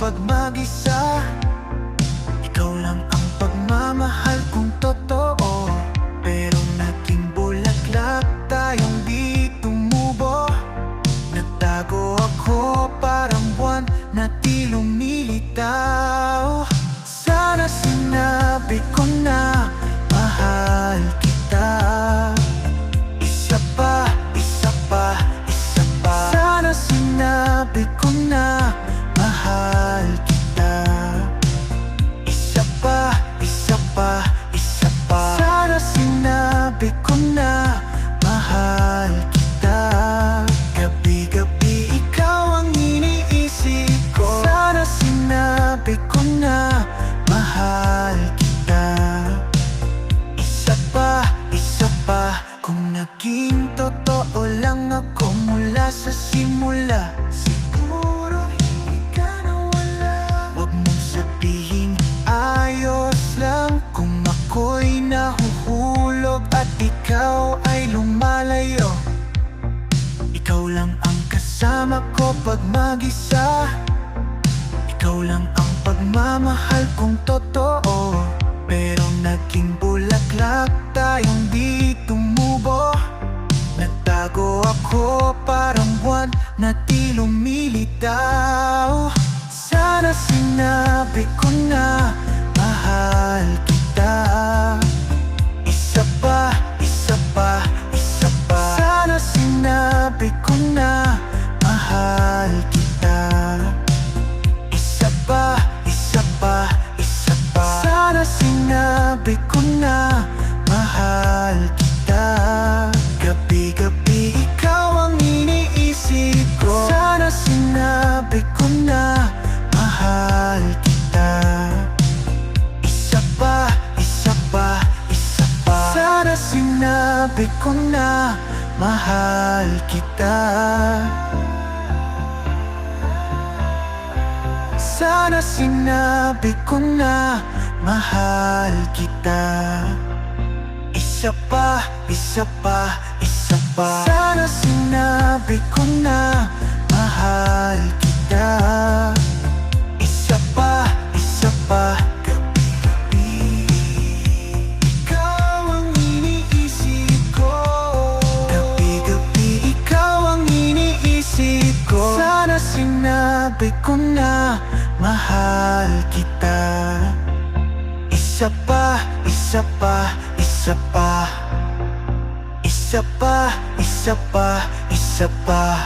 kapag mag-isa. Ikaw lang ang pagmamahal kong totoo, pero naging bulaklak tayong di tumubo. Nagtago ako parang buwan na di lumilitaw. Sana sinabi ko na mahal kita. Isa pa, isa pa, isa pa. Sana sinabi ko na mahal kita. Isa pa, isa pa, isa pa. Sana sinabi ko na mahal kita. Gabi-gabi ikaw ang iniisip ko. Sana sinabi ko na mahal kita. Isa pa, isa pa. Kung naging totoo lang ako mula sa simula, siguro hindi ka nawala. Huwag mong sabihin ayos lang kung ako'y nahuhulog at ikaw ay lumalayo. Ikaw lang ang kasama ko pag mag-isa. Ikaw lang ang pagmamahal kong totoo, pero naging bulaklak tayong di tumubo. Nagtago ako parang buwan na di lumilitaw. Sana sinabi ko na mahal kita. Isa pa, isa pa, isa pa. Sana sinabi ko na mahal kita. Isa pa, isa pa, isa pa. Sana sinabi ko na mahal kita. Gabi-gabi ikaw ang iniisip ko. Sana sinabi ko na mahal kita. Isa pa, isa pa, isa pa. Sana sinabi ko na mahal kita. Sana sinabi ko na mahal kita. Isa pa, isa pa, isa pa. Sana sinabi ko na mahal kita. Isa pa, isa pa. Gabi-gabi ikaw ang iniisip ko. Gabi-gabi ikaw ang iniisip ko. Sana sinabi ko na mahal kita. Isa pa, isa pa, isa pa. Isa pa, isa pa, isa pa.